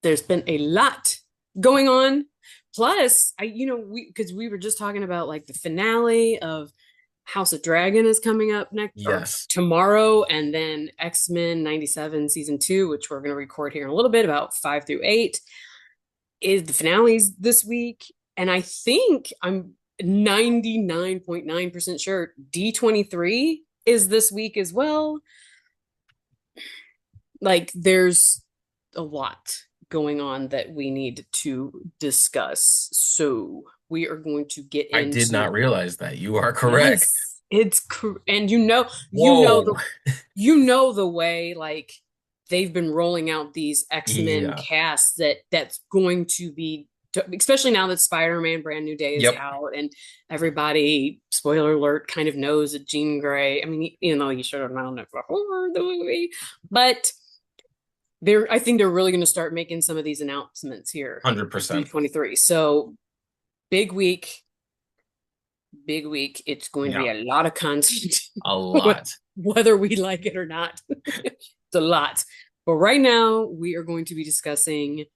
There's been a lot going on. Plus, because we were just talking about like the finale of House of Dragon is coming up next or Yes. tomorrow, and then X-Men 97 season 2, which we're going to record here in a little bit about 5 through 8, is the finales this week. And I think I'm 99.9% sure D23 is this week as well. Like there's a lot going on that we need to discuss. So we are going to get I did not into realize that. You are correct. yes, and Whoa. the way like they've been rolling out these X-Men Yeah. casts that's going to be especially now that Spider-Man Brand New Day is Yep. out and everybody, spoiler alert, kind of knows that Jean Grey. I mean, you know, you should have known it before the movie, but I think they're really going to start making some of these announcements here. 100%. D23. So big week, big week. It's going to be Yeah. a lot of content, A lot. whether we like it or not. It's a lot. But right now, we are going to be discussing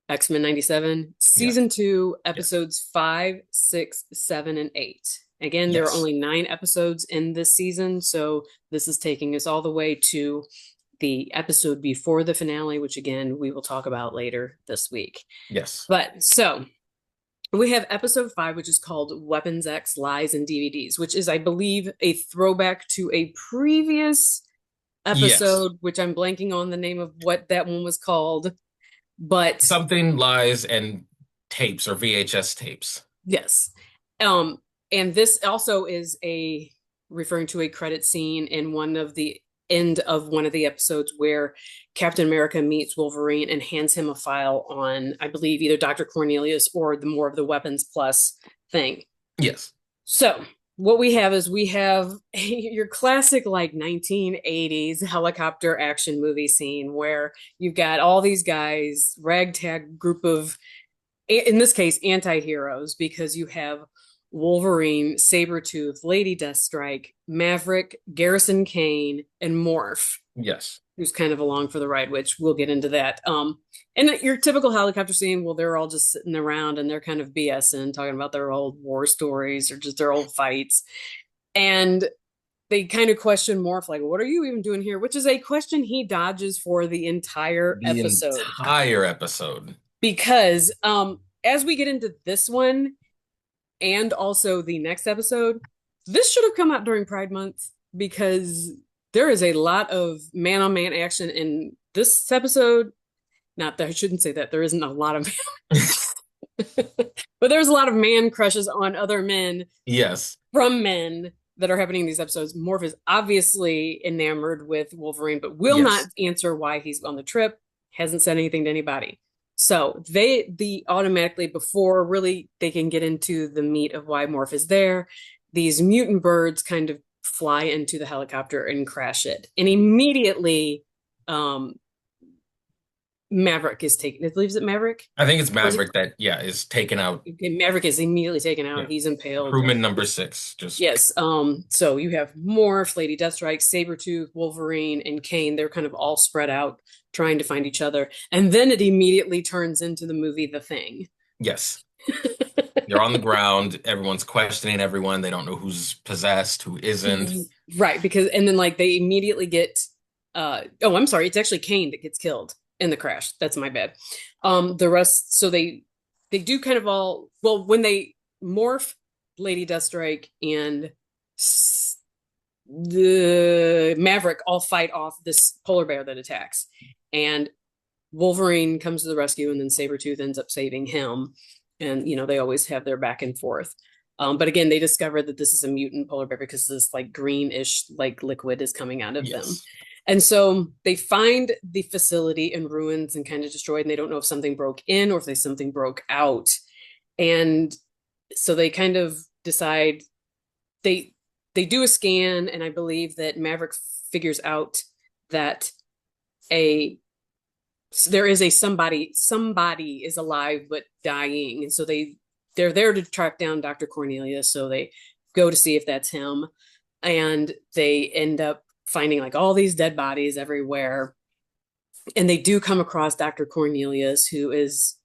X-Men 97, Yes. season 2, Yes. episodes 5, 6, 7, and 8. Again, there are Yes. only 9 episodes in this season, so this is taking us all the way to the episode before the finale, which again, we will talk about later this week. Yes. But so we have episode 5, which is called Weapons X Lies and DVDs, which is, I believe, a throwback to a previous Yes. episode, which I'm blanking on the name of what that one was called. But Something lies and tapes or VHS tapes. yes. Um, and this also is a referring to a credit scene in one of the end of one of the episodes where Captain America meets Wolverine and hands him a file on, I believe, either Dr. Cornelius or the more of the Weapons Plus thing. Yes. So what we have your classic like 1980s helicopter action movie scene where you've got all these guys, ragtag group of, in this case, anti-heroes, because you have Wolverine, Sabretooth, Lady Deathstrike, Maverick, Garrison Kane, and Morph, Yes. who's kind of along for the ride, which we'll get into that. And your typical helicopter scene, well, they're all just sitting around and they're kind of BSing, talking about their old war stories or just their old fights. And they kind of question Morph, like, what are you even doing here? Which is a question he dodges for the entire The episode. entire episode. Because as we get into this one and also the next episode, this should have come out during Pride Month because there is a lot of man on man action in this episode. Not that I shouldn't say that there isn't a lot of, but there's a lot of man crushes on other men Yes. from men that are happening in these episodes. Morph is obviously enamored with Wolverine, but will not Yes. answer why he's on the trip. Hasn't said anything to anybody. So the automatically before really they can get into the meat of why Morph is there, these mutant birds kind of fly into the helicopter and crash it, and immediately, um, Maverick is taken. I believe it Maverick. I think it's Or is it Maverick that, yeah, is taken out. okay, Maverick is immediately taken out. Yeah. He's impaled. Crewman number six. Just, Yes. So you have Morph, Lady Deathstrike, Sabretooth, Wolverine, and Kane. They're kind of all spread out trying to find each other. And then it immediately turns into the movie The Thing. yes. They're on the ground. Everyone's questioning everyone. They don't know who's possessed, who isn't. Right, because and then like they immediately get oh, I'm sorry, it's actually Kane that gets killed in the crash. That's my bad. The rest, so they do kind of all, well, when they morph, Lady Deathstrike and the Maverick all fight off this polar bear that attacks. And Wolverine comes to the rescue, and then Sabretooth ends up saving him. And, you know, they always have their back and forth. But again, they discover that this is a mutant polar bear because this like greenish like liquid is coming out of them. Yes. And so they find the facility in ruins and kind of destroyed, and they don't know if something broke in or if they something broke out. And so they kind of decide they they do a scan, and I believe that Maverick figures out that a there is a somebody is alive but dying, and so they're there to track down Dr. Cornelius. So they go to see if that's him, and they end up finding like all these dead bodies everywhere. And they do come across Dr. Cornelius, who is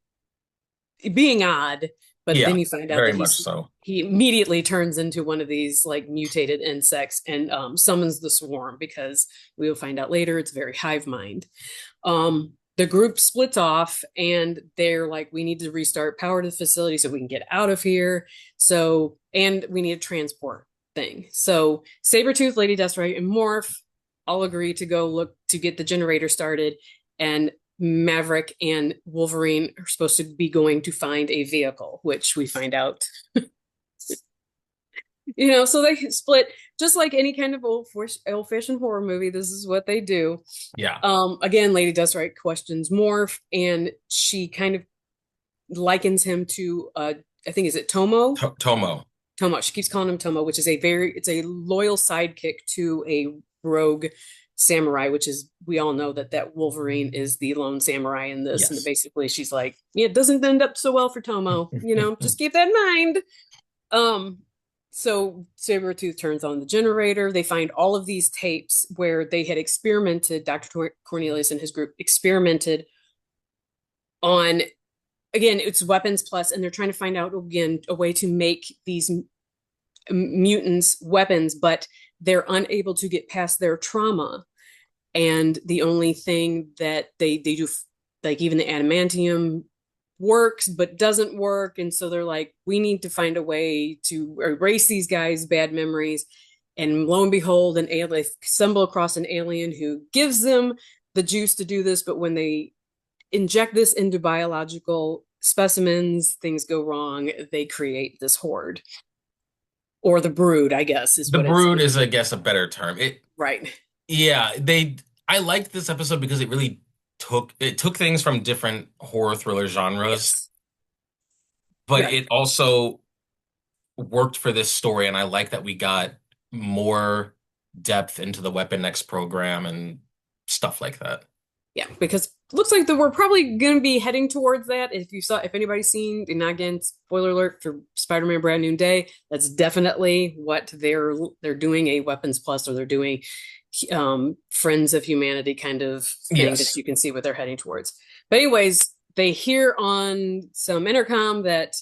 being odd, but Yeah, then you find out very that much so. he immediately turns into one of these like mutated insects and summons the swarm because we will find out later it's very hive mind. The group splits off and they're like, we need to restart power to the facility so we can get out of here. So, and we need a transport thing. So Sabretooth, Lady Deathstrike, and Morph all agree to go look to get the generator started. And Maverick and Wolverine are supposed to be going to find a vehicle, which we find out, so they split just like any kind of old-fashioned horror movie. This is what they do. Yeah. Again, Lady Deathstrike questions Morph, and she kind of likens him to, I think, is it Tomo? Tomo. Tomo. She keeps calling him Tomo, which is it's a loyal sidekick to a rogue samurai, which is, we all know that Wolverine is the lone samurai in this. And Yes. basically she's like, yeah, it doesn't end up so well for Tomo, just keep that in mind. So Sabretooth turns on the generator. They find all of these tapes where they had experimented, Dr. Cornelius and his group experimented on, again, it's weapons plus, and they're trying to find out, again, a way to make these mutants weapons, but they're unable to get past their trauma. And the only thing that they do, like even the adamantium works but doesn't work, and so they're like, we need to find a way to erase these guys' bad memories. And lo and behold, they stumble across an alien who gives them the juice to do this, but when they inject this into biological specimens, things go wrong. They create this horde, or the brood, I guess, is The what it's. brood is, I guess, a better term. Right. Yeah, I liked this episode because it took things from different horror thriller genres, Yes. but Right. it also worked for this story, and I like that we got more depth into the Weapon X program and stuff like that. Yeah, because it looks like that we're probably going to be heading towards that. If anybody's seen, and again, spoiler alert for Spider-Man Brand New Day, that's definitely what they're doing, a Weapons Plus, or they're doing Friends of Humanity kind of thing that Yes. you can see what they're heading towards. But anyways, they hear on some intercom that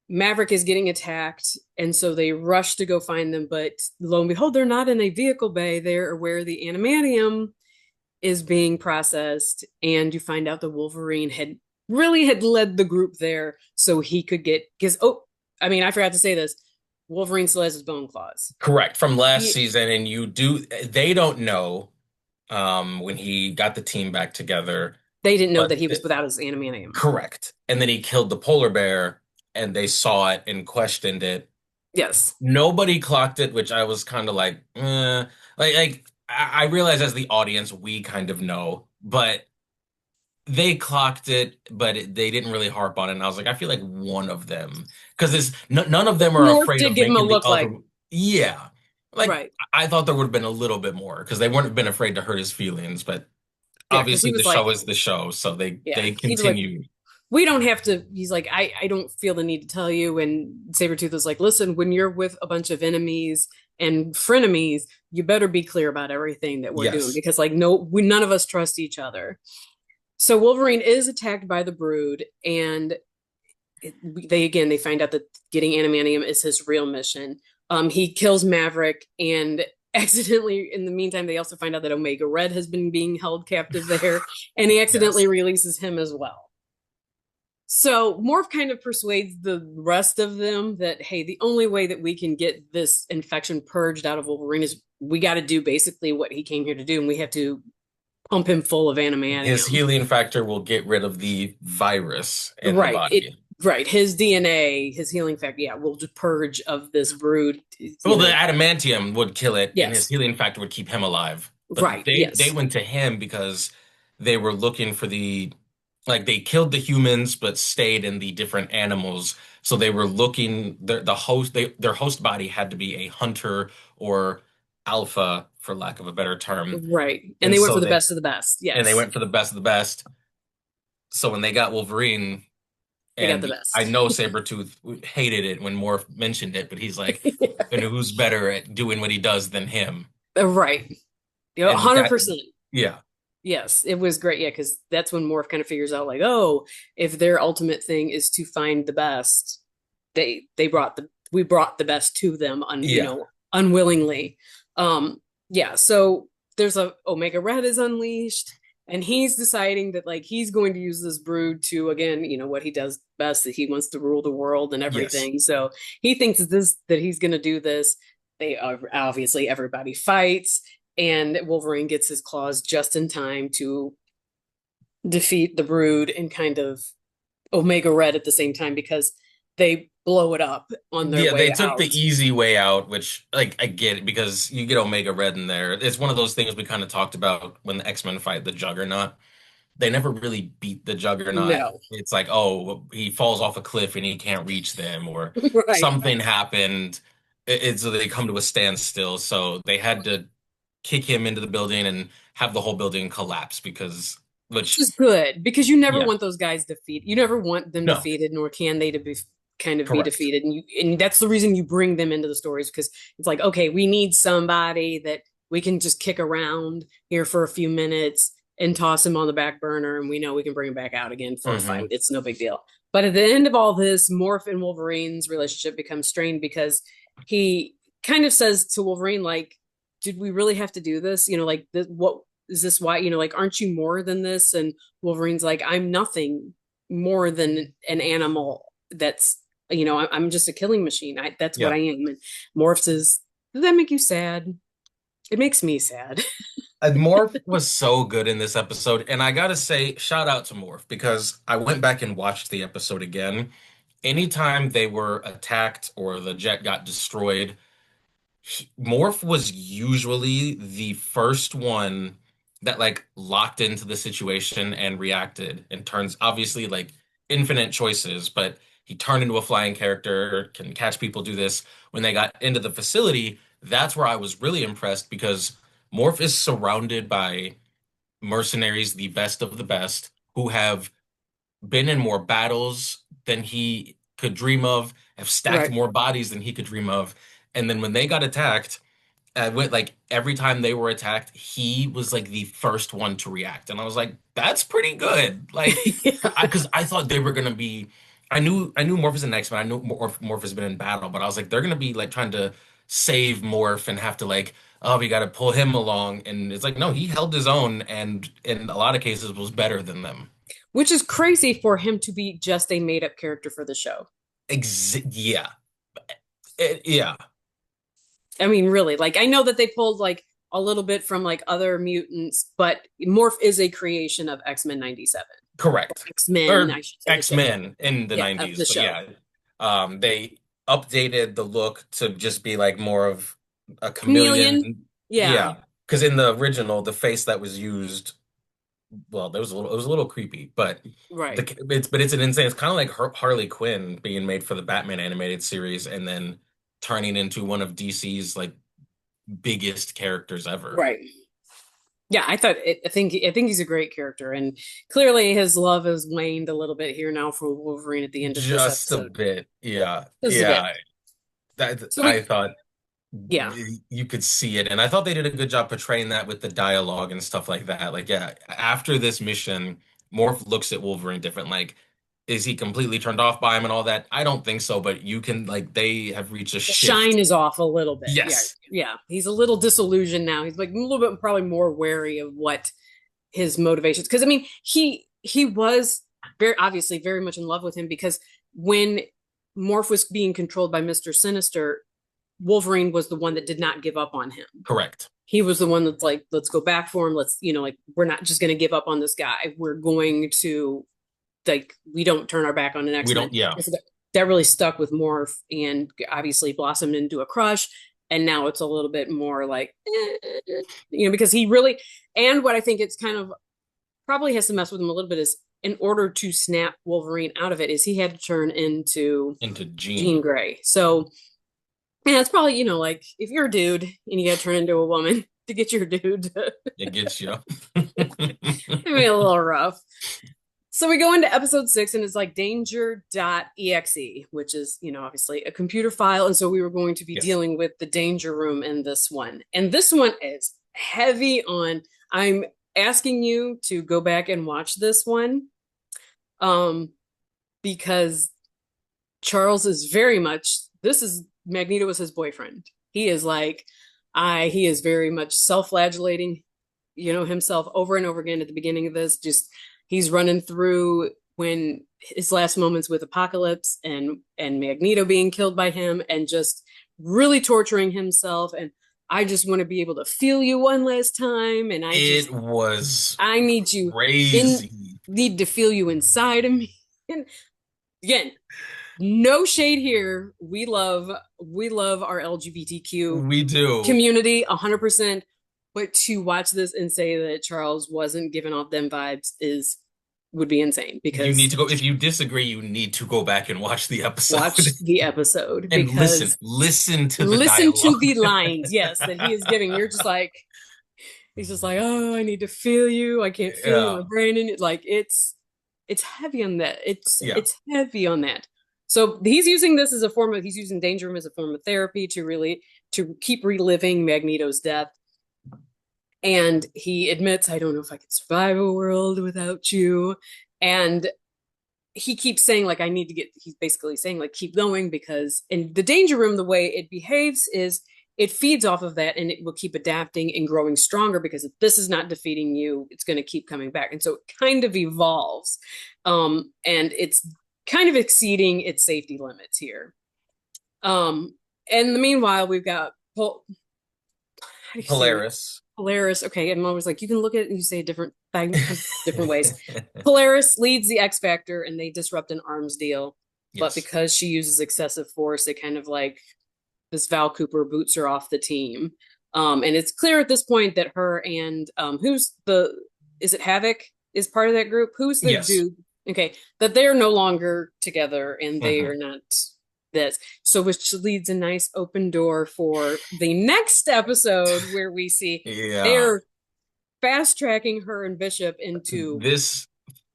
Maverick is getting attacked, and so they rush to go find them. But lo and behold, they're not in a vehicle bay. They're where the adamantium is being processed, and you find out that Wolverine had led the group there so he could get, because I forgot to say this, Wolverine still has his bone claws. Correct. From last season, and they don't know when he got the team back together, They didn't know but that he was without his adamantium. correct. And then he killed the polar bear, and they saw it and questioned it. Yes. Nobody clocked it, which I was kind of like, I realize as the audience we kind of know, but they clocked it, but they didn't really harp on it. And I was like, I feel like one of them, because none of them are Morph afraid did of give him a making the look other. like. Yeah, like Right. I thought there would have been a little bit more because they wouldn't have been afraid to hurt his feelings, but Yeah, because he obviously the was show like, is the show, so they yeah, they he was like, continue. we don't have to. He's like, I don't feel the need to tell you. And Sabretooth was like, listen, when you're with a bunch of enemies and frenemies, you better be clear about everything that we're doing, Yes, because like, no, none of us trust each other. So Wolverine is attacked by the brood, and they find out that getting adamantium is his real mission. He kills Maverick, and accidentally, in the meantime, they also find out that Omega Red has been being held captive there, and he accidentally yes, releases him as well. So Morph kind of persuades the rest of them that, hey, the only way that we can get this infection purged out of Wolverine is we got to do basically what he came here to do, and we have to pump him full of his adamantium. healing factor will get rid of the virus in the Right. body. Right. His DNA, his healing factor, yeah, will just purge of this brood. Well, the adamantium would kill it, and his Yes. healing factor would keep him alive. But Right. they Yes. went to him because they were looking for they killed the humans but stayed in the different animals. So they were looking their host body had to be a hunter or alpha, for lack of a better term. Right. And And they went for so the best of the best. they Yes. went for the best of the best. So when they got Wolverine, They got the and I best. know Sabretooth hated it when Morph mentioned it, but he's like, and who's better at doing what he does than him? Right. And that, 100%. yeah. Yes, it was great. Yeah, because that's when Morph kind of figures out like, oh, if their ultimate thing is to find the best, they brought the we brought the best to them Yeah. unwillingly. Yeah, so there's a Omega Red is unleashed, and he's deciding that like he's going to use this brood to again, what he does best, that he wants to rule the world and Yes. everything. So he thinks that he's gonna do this. They obviously everybody fights and Wolverine gets his claws just in time to defeat the Brood and kind of Omega Red at the same time because they blow it up on their Yeah, they way took the out. easy way out, which like I get it because you get Omega Red in there. It's one of those things we kind of talked about when the X-Men fight the Juggernaut. They never really beat the Juggernaut. No, It's like, oh, he falls off a cliff and he can't reach them, or right. something happened. So they come to a standstill. So they had to kick him into the building and have the whole building collapse because, Which which, is good because you never yeah, want those guys defeated. You never want them no, defeated, nor can they to be kind of be correct. defeated. And that's the reason you bring them into the stories because it's like, okay, we need somebody that we can just kick around here for a few minutes and toss him on the back burner, and we know we can bring him back out again for a fight. Hmm. It's no big deal. But at the end of all this, Morph and Wolverine's relationship becomes strained because he kind of says to Wolverine, like, did we really have to do this? Like, what is this why, like, aren't you more than this? And Wolverine's like, I'm nothing more than an animal that's, I'm just a killing machine. That's what Yeah. I am. And Morph says, does that make you sad? It makes me sad. Morph was so good in this episode, and I gotta say, shout out to Morph because I went back and watched the episode again. Anytime they were attacked or the jet got destroyed, Morph was usually the first one that like locked into the situation and reacted and turns obviously like infinite choices, but he turned into a flying character, can catch people, do this. When they got into the facility, that's where I was really impressed because Morph is surrounded by mercenaries, the best of the best, who have been in more battles than he could dream of, have stacked Right. more bodies than he could dream of. And then when they got attacked, went like every time they were attacked, he was like the first one to react, and I was like, "That's pretty good." Like, Yeah. because I thought they were gonna be. I knew Morph is an X-Men. I knew Morph has been in battle, but I was like, they're gonna be like trying to save Morph and have to like, oh, we got to pull him along, and it's like, no, he held his own, and in a lot of cases was better than them. Which is crazy for him to be just a made up character for the show. Yeah. Yeah, I mean, really, like I know that they pulled like a little bit from like other mutants, but Morph is a creation of X-Men 97. correct. X-Men, Or I should say the show. X-Men in the Yeah, of 90s, the but show. yeah, they updated the look to just be like more of a Chameleon. chameleon. Yeah, Yeah, because in the original, the face that was used, well, it was a little creepy, but right. it's an insane. It's kind of like Harley Quinn being made for the Batman animated series and then turning into one of DC's like biggest characters ever. Right. Yeah, I think he's a great character, and clearly his love has waned a little bit here now for Wolverine at the end of this Just a episode. bit, yeah, Just a bit. yeah. That So I we, thought yeah, you could see it, and I thought they did a good job portraying that with the dialogue and stuff like that. Like, yeah, after this mission, Morph looks at Wolverine different. Like, is he completely turned off by him and all that? I don't think so, but you can like they have reached a the shine shift. is off a little bit. Yeah, Yes, yeah. He's a little disillusioned now. He's like a little bit probably more wary of what his motivations. Because I mean, he was very obviously very much in love with him because when Morph was being controlled by Mr. Sinister, Wolverine was the one that did not give up on him. correct. He was the one that's like, let's go back for him. Let's, like, we're not just going to give up on this guy. We're going to, like, we don't turn our back on an We X-Men. don't, yeah, So that really stuck with Morph and obviously blossomed into a crush. And now it's a little bit more like, because he really, and what I think it's kind of probably has to mess with him a little bit is in order to snap Wolverine out of it, is he had to turn into into Jean Gene. Grey. So yeah, it's probably, like if you're a dude and you got to turn into a woman to get your dude, It gets you. it may be a little rough. So we go into episode 6 and it's like danger.exe, which is, obviously a computer file. And so we were going to be Yes. dealing with the danger room in this one. And this one is heavy on, I'm asking you to go back and watch this one, um, because Charles is very much, this is Magneto is his boyfriend. He is like, he is very much self-flagellating, himself over and over again at the beginning of this. Just he's running through when his last moments with Apocalypse and Magneto being killed by him and just really torturing himself. And I just want to be able to feel you one last time. And It was I need you in, crazy. need to feel you inside of me. And again, no shade here. We love our LGBTQ We do. community 100%. But to watch this and say that Charles wasn't giving off them vibes is would be insane You need because to go. If you disagree, you need to go back and watch the episode watch the episode and listen. because Listen to the listen to dialogue. the lines, yes, that he is giving. You're just like, he's just like, oh, I need to feel you. I can't feel you in Yeah. my brain. And like it's heavy on that. It's Yeah. it's heavy on that. So he's using this as a form of he's using Danger Room as a form of therapy to keep reliving Magneto's death. And he admits, I don't know if I could survive a world without you. And he keeps saying, like, he's basically saying, like, keep going because in the Danger Room, the way it behaves is it feeds off of that and it will keep adapting and growing stronger because if this is not defeating you, it's going to keep coming back. And so it kind of evolves. And it's kind of exceeding its safety limits here. And in the meanwhile, we've got how do you say it? Polaris. Polaris. Okay, and I was like, you can look at it and you say different different ways. Polaris leads the X Factor and they disrupt an arms deal, but Yes. because she uses excessive force, it kind of like this Val Cooper boots her off the team. And it's clear at this point that her and is it Havoc is part of that group? Who's the Yes. dude? Okay, that they're no longer together and they Mhm. are not this. So which leads a nice open door for the next episode where we see Yeah. they're fast tracking her and Bishop into, This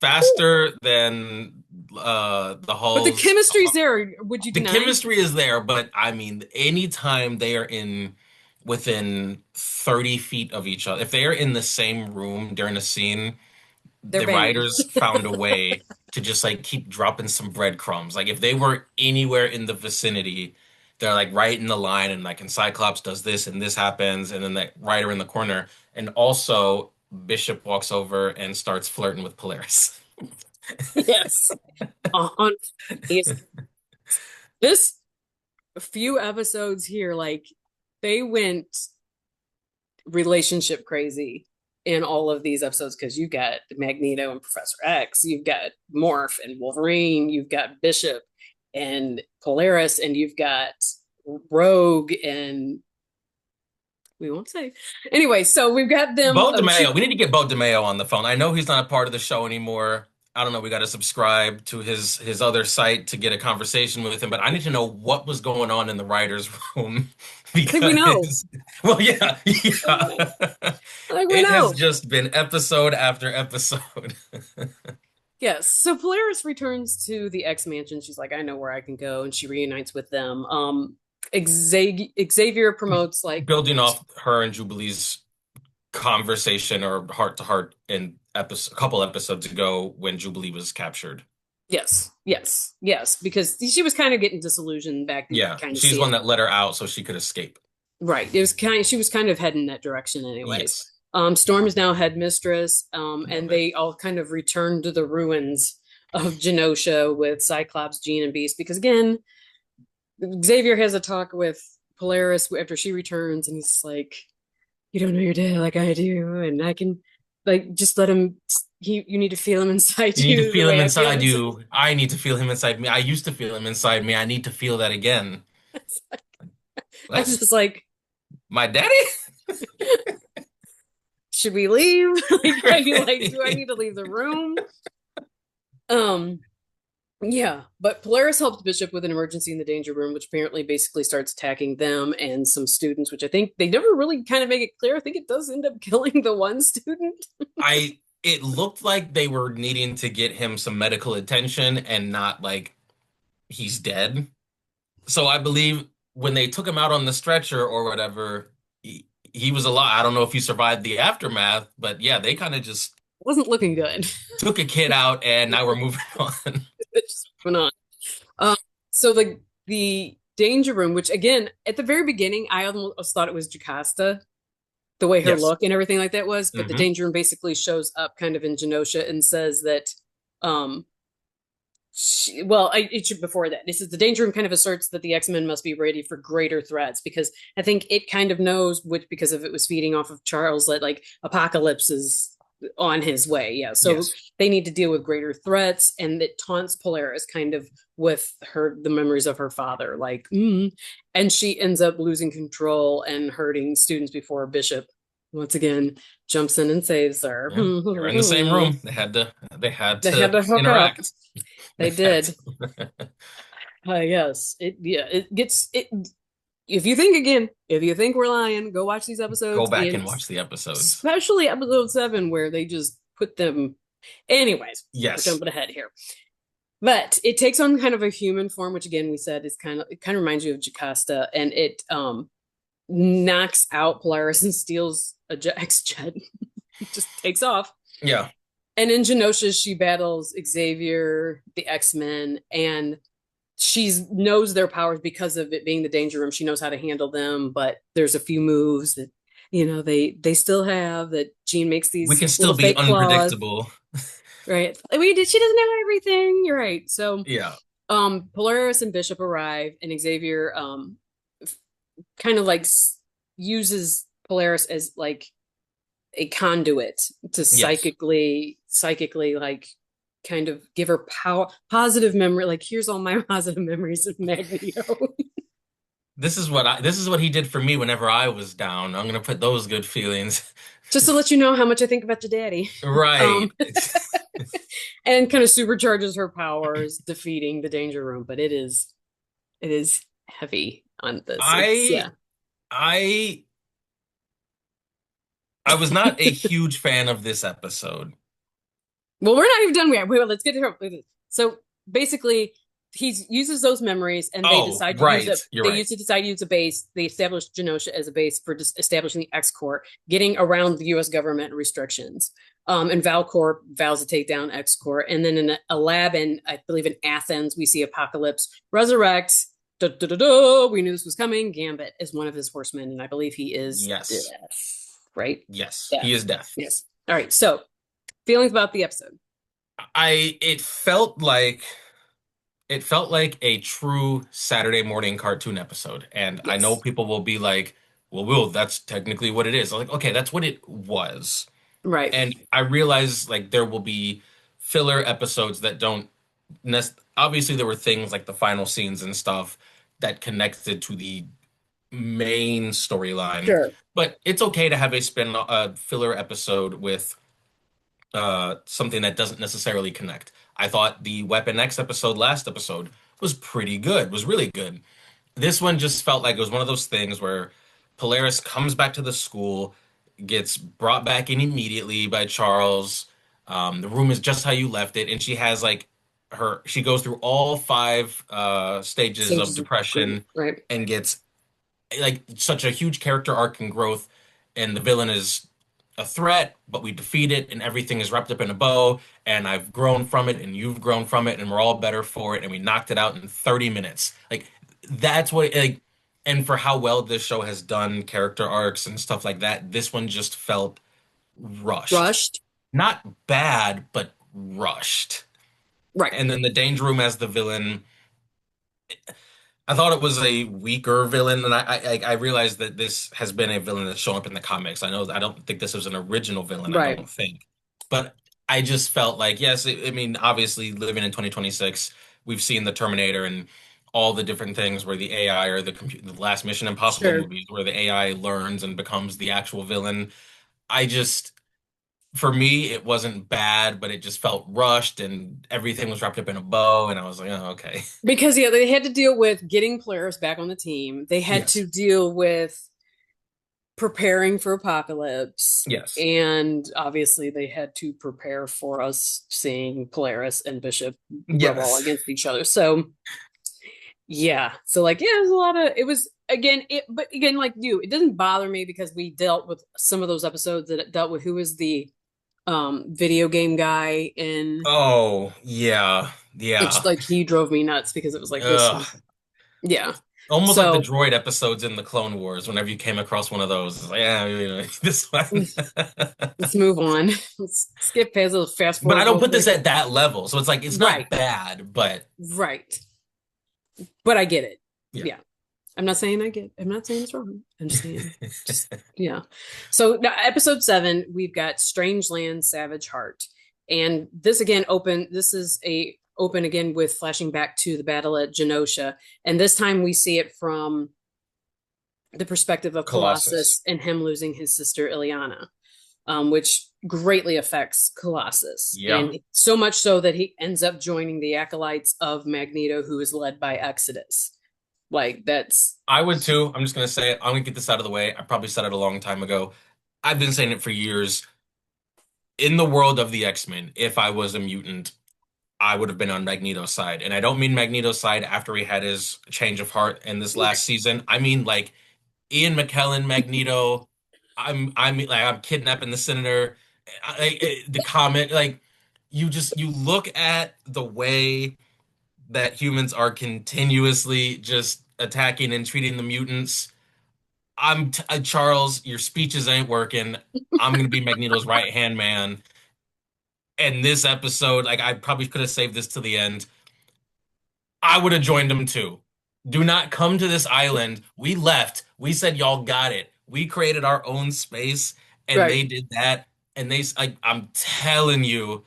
faster than the but the Halls. chemistry's there. Would you The deny? chemistry is there, but I mean, anytime they are in within 30 feet of each other, if they are in the same room during a scene, They're the banging. writers found a way to just like keep dropping some breadcrumbs. Like if they were anywhere in the vicinity, they're like right in the line and like and Cyclops does this and this happens, and then that writer in the corner. And also Bishop walks over and starts flirting with Polaris. Yes. On this few episodes here, like they went relationship crazy in all of these episodes because you got Magneto and Professor X, you've got Morph and Wolverine, you've got Bishop and Polaris, and you've got Rogue and we won't say. Anyway, so we've got them. Bo DeMayo, we need to get Bo DeMayo on the phone. I know he's not a part of the show anymore. I don't know. We got to subscribe to his other site to get a conversation with him. But I need to know what was going on in the writers' room I think we know. because, well, yeah, I yeah. think we It has know. just been episode after episode. Yes. So Polaris returns to the X Mansion. She's like, I know where I can go, and she reunites with them. Xavier promotes like, Building off her and Jubilee's conversation or heart to heart in a couple episodes ago when Jubilee was captured. yes, yes, yes, because she was kind of getting disillusioned back. You Yeah, could kind of she's see the one it. that let her out so she could escape. Right. She was kind of heading that direction, anyways. Yes, Storm is now headmistress, and love it. they all kind of return to the ruins of Genosha with Cyclops, Jean, and Beast. Because again, Xavier has a talk with Polaris after she returns, and he's like, "You don't know your dad like I do, and I can like just let him. You need to feel him inside You need to you the feel him way I feel inside him inside." you. I need to feel him inside me. I used to feel him inside me. I need to feel that again. I What? was just like, My daddy? should we leave? Like, do I need to leave the room? Um, yeah, but Polaris helped Bishop with an emergency in the danger room, which apparently basically starts attacking them and some students, which I think they never really kind of make it clear. I think it does end up killing the one student. It looked like they were needing to get him some medical attention and not like he's dead. So I believe when they took him out on the stretcher or whatever, he was a lot. I don't know if he survived the aftermath, but yeah, they kind of just Wasn't looking good. took a kid out, and now we're moving on. Just went on. Um, so the danger room, which again, at the very beginning, I almost thought it was Jocasta, the way her Yes. look and everything like that was, but the Hmm. danger room basically shows up kind of in Genosha and says that um it should before that. This is the danger room kind of asserts that the X-Men must be ready for greater threats because I think it kind of knows which because of it was feeding off of Charles that like Apocalypse is on his way. Yeah. So Yes. they need to deal with greater threats and it taunts Polaris kind of with the memories of her father, like and she ends up losing control and hurting students before Bishop once again jumps in and saves her. Yeah. They were in the same room. They had They had to to hook up. interact. They They had did. to. Yes, it gets it. If you think again, if you think we're lying, go watch these Go episodes, back and and watch the episodes. especially episode 7 where they just put them. Anyways, we're Yes. jumping ahead here, but it takes on kind of a human form, which again we said is it kind of reminds you of Jocasta, and it knocks out Polaris and steals a X jet, just takes off. Yeah. And in Genosha, she battles Xavier, the X-Men, and she knows their powers because of it being the danger room. She knows how to handle them, but there's a few moves that they still have that Jean makes We these can still little be fake claws, unpredictable. right? I mean, she doesn't know everything. You're right. So, Yeah. Polaris and Bishop arrive, and Xavier kind of like uses Polaris as like a conduit to Yes. psychically like kind of give her positive memory, like here's all my positive memories of Magneto. This is what he did for me whenever I was down. I'm gonna put those good feelings. Just to let you know how much I think about your daddy. Right. um and kind of supercharges her powers defeating the danger room, but it is heavy on this. It's I yeah. I I was not a huge fan of this episode. Well, we're not even done yet. Wait, let's get to her. So basically, he uses those memories, and they Oh, decide to use right. it. You're They right. used to decide to use a base. They established Genosha as a base for just establishing the X-Corp, getting around the U.S. government restrictions. And Valcorp vows to take down X-Corp, and then in a lab in I believe in Athens, we see Apocalypse resurrect. Da, da, da, da, we knew this was coming. Gambit is one of his horsemen, and I believe he is Yes. death, right? Yes. He Death. is death. Yes. All right. So feelings about the episode. I it felt like a true Saturday morning cartoon episode. And I know Yes. people will be like, well, Will, that's technically what it is. I'm like, okay, that's what it was. Right. And I realize like there will be filler episodes that don't obviously there were things like the final scenes and stuff that connected to the main storyline. Sure. But it's okay to have a filler episode with something that doesn't necessarily connect. I thought the Weapon X episode last episode was pretty good, was really good. This one just felt like it was one of those things where Polaris comes back to the school, gets brought back in immediately by Charles. The room is just how you left it, and she has like she goes through all five stages of Stages of grief. depression Right. and gets like such a huge character arc and growth, and the villain is a threat, but we defeat it, and everything is wrapped up in a bow, and I've grown from it, and you've grown from it, and we're all better for it, and we knocked it out in 30 minutes. Like that's what like, and for how well this show has done character arcs and stuff like that, this one just felt rushed. Rushed. Not bad, but rushed. Right. And then the Danger Room as the villain, I thought it was a weaker villain, and I realized that this has been a villain that's shown up in the comics. I don't think this was an original villain. I Right. don't think, but I just felt like yes. I mean, obviously, living in 2026, we've seen the Terminator and all the different things where the AI or the last Mission Impossible Sure. movies where the AI learns and becomes the actual villain. I just, for me, it wasn't bad, but it just felt rushed and everything was wrapped up in a bow, and I was like, oh, okay, Because yeah, they had to deal with getting players back on the team. They had yes, to deal with preparing for Apocalypse. yes, And obviously they had to prepare for us seeing Polaris and Bishop rub all yes. against each other. So yeah. So like, yeah, it was a lot of it was again, but again, like you, it doesn't bother me because we dealt with some of those episodes that it dealt with who was the video game guy in, Oh, yeah. which Yeah. like he drove me nuts because it was like this, Ugh. yeah. Almost like the So droid episodes in the Clone Wars, whenever you came across one of those. It's like, yeah, this one. let's move on. Let's skip past those, fast But I forward don't real put this quick. at that level. So it's like it's Right, not bad, but right. But I get it. yeah. Yeah. I'm not saying it's wrong. I'm just saying, just, yeah. So now, episode 7, we've got Strange Land, Savage Heart. And this is a open again with flashing back to the battle at Genosha. And this time we see it from the perspective of Colossus. Colossus and him losing his sister Ileana, which greatly affects Colossus. Yeah. And so much so that he ends up joining the acolytes of Magneto, who is led by Exodus. Like, that's I would too. I'm just gonna say it. I'm gonna get this out of the way. I probably said it a long time ago. I've been saying it for years. In the world of the X-Men, if I was a mutant, I would have been on Magneto's side. And I don't mean Magneto's side after he had his change of heart in this last season. I mean like Ian McKellen, Magneto. I'm kidnapping the senator. The comment, like you look at the way that humans are continuously just attacking and treating the mutants. Charles, your speeches ain't working. I'm gonna be Magneto's right hand man. And this episode, like I probably could have saved this to the end. I would have joined them too. Do not come to this island. We left. We said y'all got it. We created our own space, and right. they did that. And I'm telling you,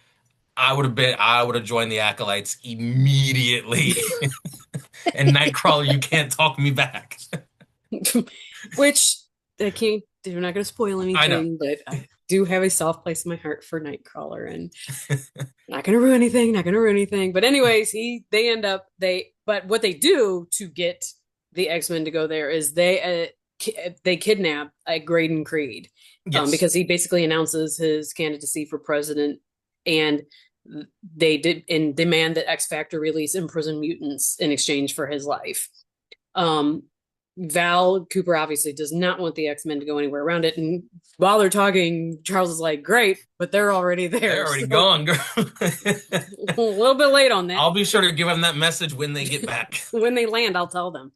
I would have joined the acolytes immediately. And Nightcrawler, you can't talk me back. Which I can't, they're not going to spoil I know. anything, but I do have a soft place in my heart for Nightcrawler, and not going to ruin anything, not going to ruin anything. But anyways, but what they do to get the X-Men to go there is they kidnap Graydon Creed, Yes. because he basically announces his candidacy for president, and they did and demand that X Factor release imprisoned mutants in exchange for his life. Um, Val Cooper obviously does not want the X Men to go anywhere around it. And while they're talking, Charles is like, great, but they're already They're there. already So gone, girl. a little bit late on that. I'll be sure to give them that message when they get back. When they land, I'll tell them.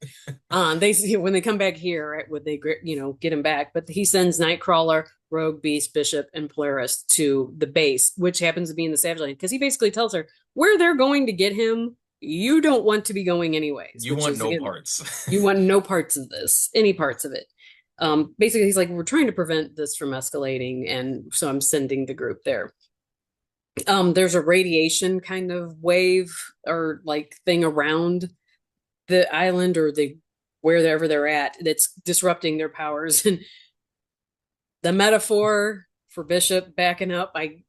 They when they come back here, right, would they get him back? But he sends Nightcrawler, Rogue, Beast, Bishop, and Polaris to the base, which happens to be in the Savage Land, because he basically tells her where they're going to get him. You don't want to be going anyways, You which want is no again, parts. you want no parts of this, any parts of it. Basically, he's like, we're trying to prevent this from escalating, and so I'm sending the group there. There's a radiation kind of wave or like thing around the island or the wherever they're at that's disrupting their powers. And the metaphor for Bishop backing up, I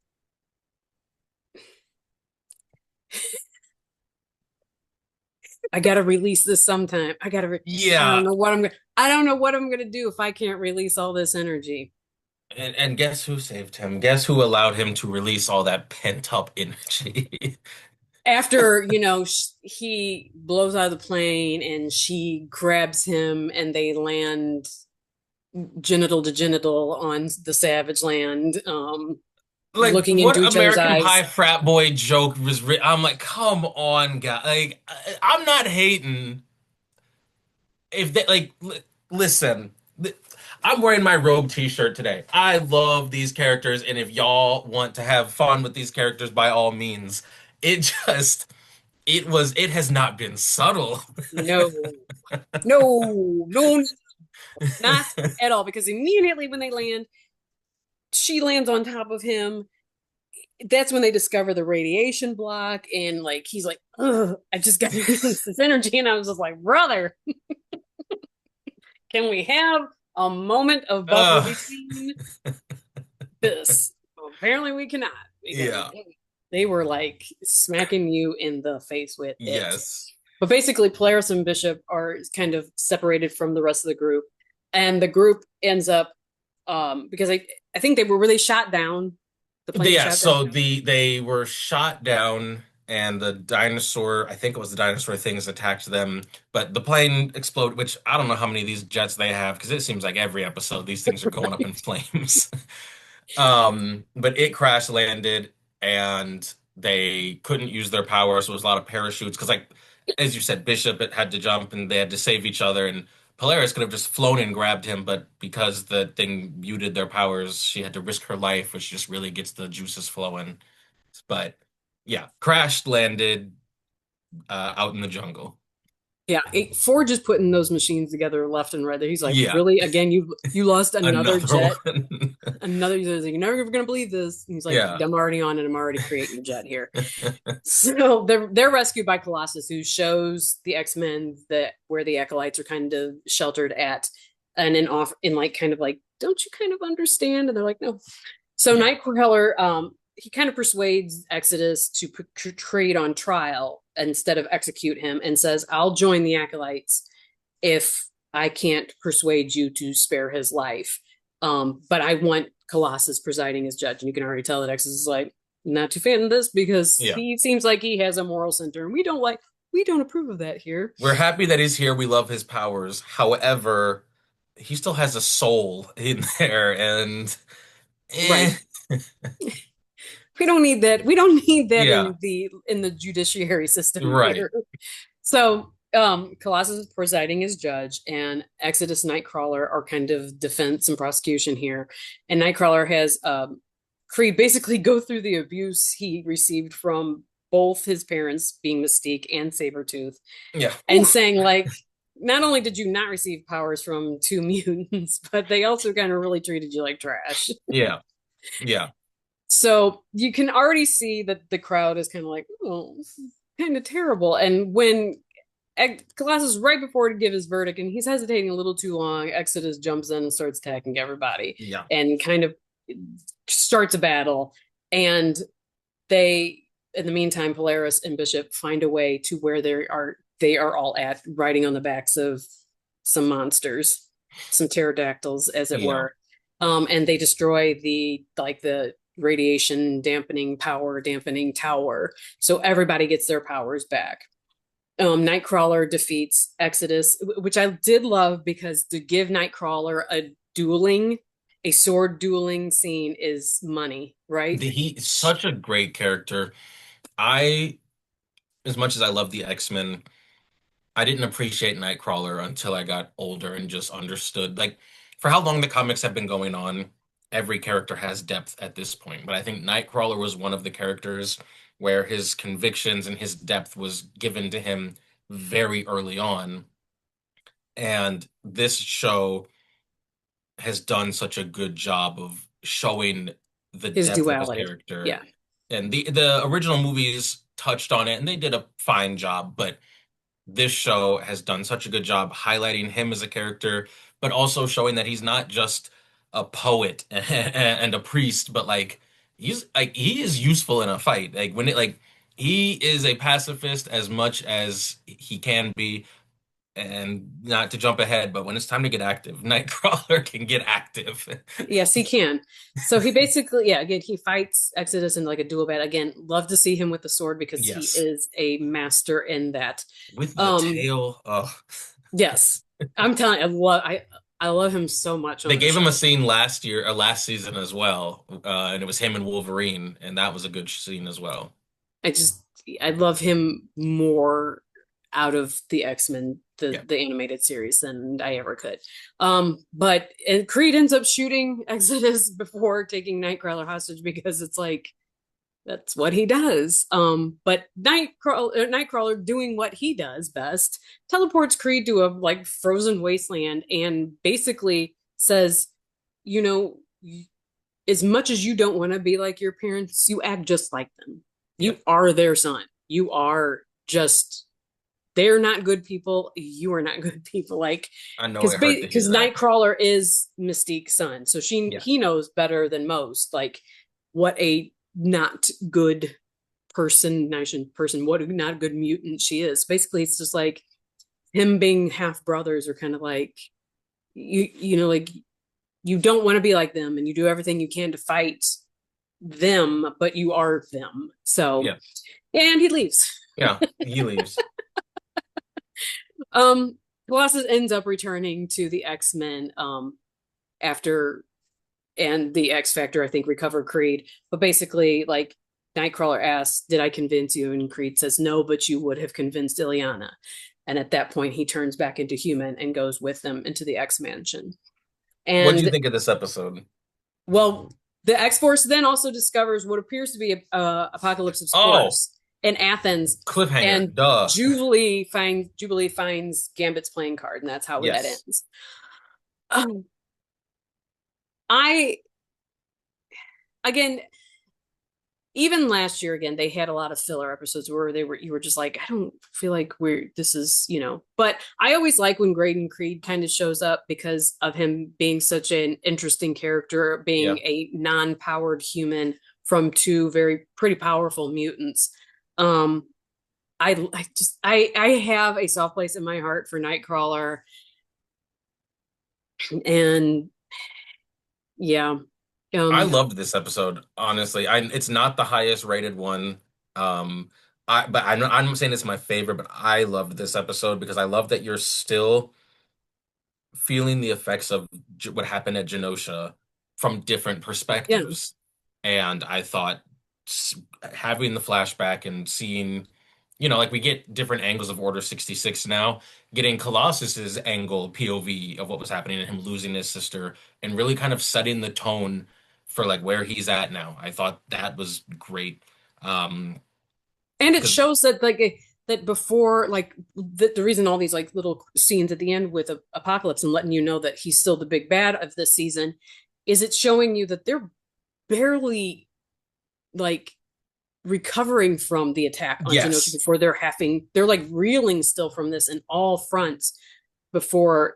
gotta release this sometime. Yeah. I don't know what I'm gonna do if I can't release all this energy. And guess who saved him? Guess who allowed him to release all that pent up energy? After, he blows out of the plane and she grabs him and they land genital to genital on the Savage Land, Like, looking into what each other's American eyes. Pie frat boy joke was I'm like, come on, guy. Like, I'm not hating. If they like, listen, I'm wearing my Rogue t-shirt today. I love these characters, and if y'all want to have fun with these characters, by all means. It just, it has not been subtle. No, no, no, not at all. Because immediately when they land, she lands on top of him. That's when they discover the radiation block, and like he's like, ugh, I just got this energy, and I was just like, brother, can we have a moment of buffer Uh, between this? Well, apparently we cannot, because yeah, they were like smacking you in the face with it. yes. But basically, Polaris and Bishop are kind of separated from the rest of the group, and the group ends up, because I think they were really shot down. The plane was Yeah, shot down. so they were shot down and the dinosaur, I think it was the dinosaur things attacked them, but the plane exploded, which I don't know how many of these jets they have because it seems like every episode these things are going up in Right. flames. But it crash landed and they couldn't use their power, so it was a lot of parachutes because like as you said, Bishop had to jump and they had to save each other and Polaris could have just flown and grabbed him, but because the thing muted their powers, she had to risk her life, which just really gets the juices flowing. But yeah, crashed, landed out in the jungle. Yeah, Ford just putting those machines together left and right. There, he's like, Yeah, really? Again, you lost another another jet. one. Another. He's like, you're never gonna believe this. And he's like, Yeah. I'm already on it. I'm already creating a jet here. So they're rescued by Colossus, who shows the X-Men that where the acolytes are kind of sheltered at, and in like kind of like, don't you kind of understand? And they're like, no. So Yeah. Nightcrawler, he kind of persuades Exodus to put Creed on trial instead of execute him, and says, "I'll join the acolytes if I can't persuade you to spare his life. But I want Colossus presiding as judge." And you can already tell that Exodus is like, not too fan of this because Yeah. he seems like he has a moral center, and we don't approve of that here. We're happy that he's here. We love his powers. However, he still has a soul in there, and eh, Right. We don't need that. We don't need that yeah, in the judiciary system right. here. So Colossus is presiding as judge, and Exodus and Nightcrawler are kind of defense and prosecution here. And Nightcrawler has Creed basically go through the abuse he received from both his parents, being Mystique and Sabretooth, Yeah. and Oof. saying, like, not only did you not receive powers from two mutants, but they also kind of really treated you like trash. Yeah. Yeah. So you can already see that the crowd is kind of like, oh, this is kind of terrible. And when Colossus, right before to give his verdict, and he's hesitating a little too long, Exodus jumps in and starts attacking everybody Yeah. and kind of starts a battle. And they, in the meantime, Polaris and Bishop find a way to where they are all at, riding on the backs of some monsters, some pterodactyls, as it Yeah. were. And they destroy the radiation dampening tower. So everybody gets their powers back. Nightcrawler defeats Exodus, which I did love because to give Nightcrawler a sword dueling scene is money, right? He's such a great character. I, as much as I love the X-Men, I didn't appreciate Nightcrawler until I got older and just understood. Like, for how long the comics have been going on, every character has depth at this point. But I think Nightcrawler was one of the characters where his convictions and his depth was given to him very early on. And this show has done such a good job of showing the His depth of his duality. character. Yeah. And the original movies touched on it and they did a fine job, but this show has done such a good job highlighting him as a character, but also showing that he's not just a poet and a priest, but like he is useful in a fight. Like when it like he is a pacifist as much as he can be, and not to jump ahead, but when it's time to get active, Nightcrawler can get active. Yes, he can. So he basically, yeah, again, he fights Exodus in like a duel battle. Again, love to see him with the sword because he Yes, is a master in that. with the Um, tail. Oh, yes. I'm telling you, I love him so much they on the gave him a show. scene last year or last season as well, and it was him and Wolverine, and that was a good scene as well. I just I love him more out of the X-Men, Yeah, the animated series than I ever could. But and Creed ends up shooting Exodus before taking Nightcrawler hostage because it's like that's what he does. But Nightcrawler doing what he does best teleports Creed to a like frozen wasteland and basically says, you know, as much as you don't want to be like your parents, you act just like them. yeah. You are their son. You are just they're not good people. You are not good people. Like I know because it hurt to hear that. Nightcrawler is Mystique's son, so Yeah, he knows better than most. Like what a not good person, what a not good mutant she is. Basically, it's just like him being half brothers are kind of like you know like you don't want to be like them and you do everything you can to fight them, but you are them. So, Yeah. and he leaves. Yeah. He leaves. Um, Colossus ends up returning to the X-Men after and the X Factor, I think, recovered Creed. But basically, like Nightcrawler asks, "Did I convince you?" And Creed says, "No, but you would have convinced Ileana." And at that point, he turns back into human and goes with them into the X Mansion. What do you And think of this episode? well, the X Force then also discovers what appears to be a apocalypse of Oh, spores in Athens, cliffhanger. and Duh. Jubilee finds Gambit's playing card, and that's how that Yes. ends. Um, I again, even last year again, they had a lot of filler episodes where you were just like, I don't feel like we're this is, but I always like when Graydon Creed kind of shows up because of him being such an interesting character, being Yeah. a non-powered human from two very pretty powerful mutants. um I have a soft place in my heart for Nightcrawler, and yeah. I um loved this episode, honestly. It's not the highest rated one. Um, I'm saying it's my favorite, but I loved this episode because I love that you're still feeling the effects of what happened at Genosha from different yeah, perspectives. And I thought having the flashback and seeing, like we get different angles of Order 66 now, getting Colossus's angle, POV of what was happening and him losing his sister, and really kind of setting the tone for like where he's at now. I thought that was great. Um, and it because shows that that before, like the reason all these like little scenes at the end with Apocalypse and letting you know that he's still the big bad of this season is it's showing you that they're barely like recovering from the attack on Genosha yes, before they're like reeling still from this in all fronts before,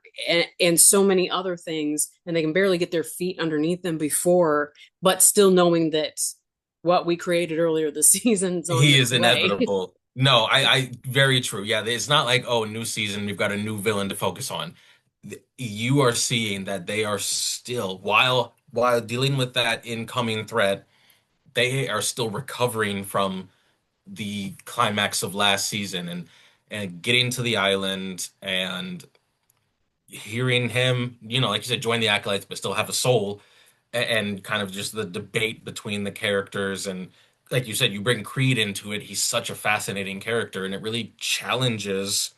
and so many other things, and they can barely get their feet underneath them before, but still knowing that what we created earlier this season's on he its is way. inevitable. No, I very true. Yeah, it's not like, oh, new season, we've got a new villain to focus on. You are seeing that they are still, while dealing with that incoming threat, they are still recovering from the climax of last season and getting to the island and hearing him, like you said, join the acolytes but still have a soul, and kind of just the debate between the characters. And like you said, you bring Creed into it. He's such a fascinating character, and it really challenges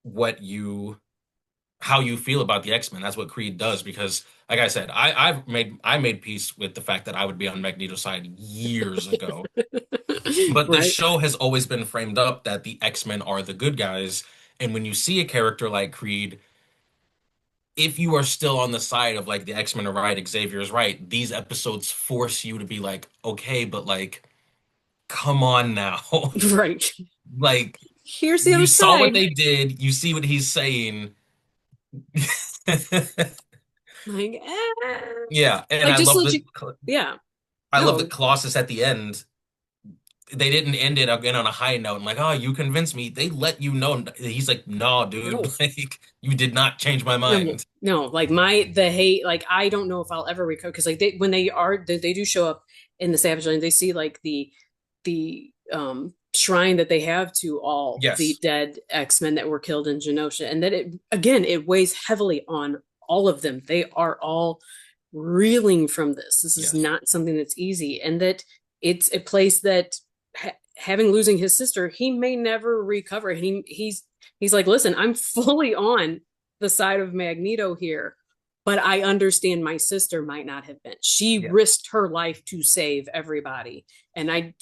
what you how you feel about the X-Men. That's what Creed does because, like I said, I made peace with the fact that I would be on Magneto's side years ago. But the Right. show has always been framed up that the X-Men are the good guys. And when you see a character like Creed, if you are still on the side of like the X-Men are right, Xavier is right, these episodes force you to be like, okay, but like, come on now. Right. Like, Here's the you other saw what side. they did, you see what he's saying. Like, Yeah, and like just let you, yeah. I love that No, Colossus at the end, they didn't end it again on a high note. I'm like, oh, you convinced me. They let you know. He's like, no, dude, no, like you did not change my no, mind. no. Like the hate, like I don't know if I'll ever recover because like when they do show up in the Savage Land, they see like the shrine that they have to all the Yes, dead X-Men that were killed in Genosha, and that it weighs heavily on all of them. They are all reeling from this. This is yes, not something that's easy, and that it's a place that having losing his sister, he may never recover. He's like, listen, I'm fully on the side of Magneto here, but I understand my sister might not have been. She yeah, risked her life to save everybody, and I'm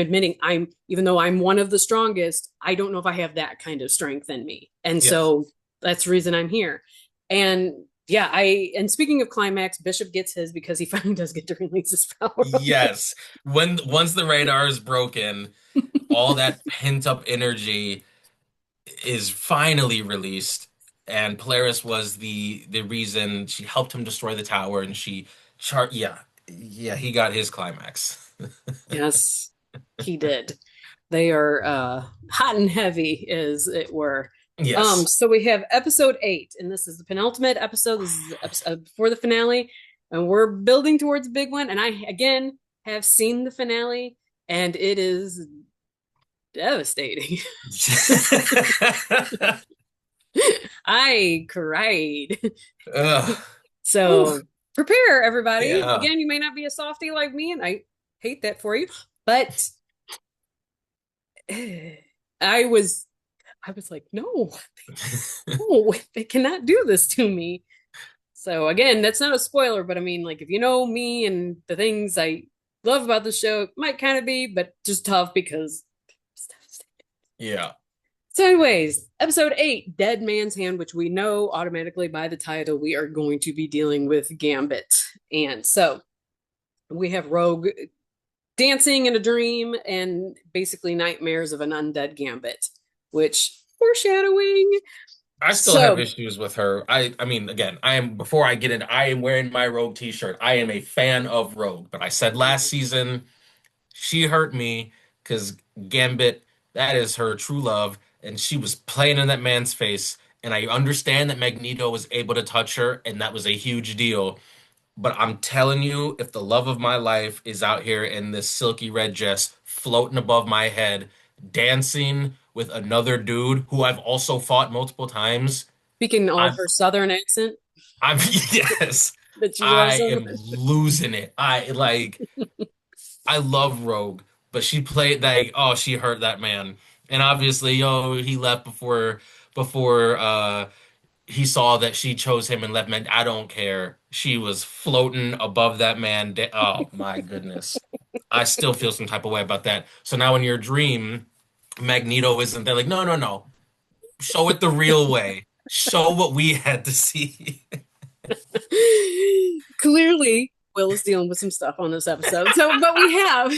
admitting I'm even though I'm one of the strongest, I don't know if I have that kind of strength in me, and yes, so that's the reason I'm here. And yeah, and speaking of climax, Bishop gets his because he finally does get to release his power. yes. When once the radar is broken, all that pent up energy is finally released, and Polaris was the reason. She helped him destroy the tower, and she chart. Yeah, yeah. He got his climax. Yes, he did. They are hot and heavy, as it were. Yes. So we have episode 8, and this is the penultimate episode. This is the episode before the finale. and we're building towards a big one. And I again have seen the finale, and it is devastating. I cried. Ugh. Whew. So prepare everybody. Yeah. Again, you may not be a softie like me, and I hate that for you, but I was like, no, no, they cannot do this to me. So again, that's not a spoiler, but I mean, like if you know me and the things I love about the show, it might kind of be, but just tough because stuff. Yeah. So, anyways, episode 8, Dead Man's Hand, which we know automatically by the title, we are going to be dealing with Gambit. And so we have Rogue dancing in a dream and basically nightmares of an undead Gambit, which foreshadowing. I still have So issues with her. I mean, again, I am before I get in, I am wearing my Rogue t-shirt. I am a fan of Rogue, but I said last season she hurt me because Gambit, that is her true love, and she was playing in that man's face. And I understand that Magneto was able to touch her, and that was a huge deal. But I'm telling you, if the love of my life is out here in this silky red dress floating above my head, dancing with another dude who I've also fought multiple times, speaking all of I'm her southern accent I'm yes, that she loves I so am much. losing it. I love Rogue, but she played like, oh, she hurt that man. And obviously, he left before he saw that she chose him and left man. I don't care. She was floating above that man. Oh my goodness. I still feel some type of way about that. So now in your dream, Magneto isn't there like, no, no, no. Show it the real way. Show what we had to see. Clearly, Will is dealing with some stuff on this episode. So, but we have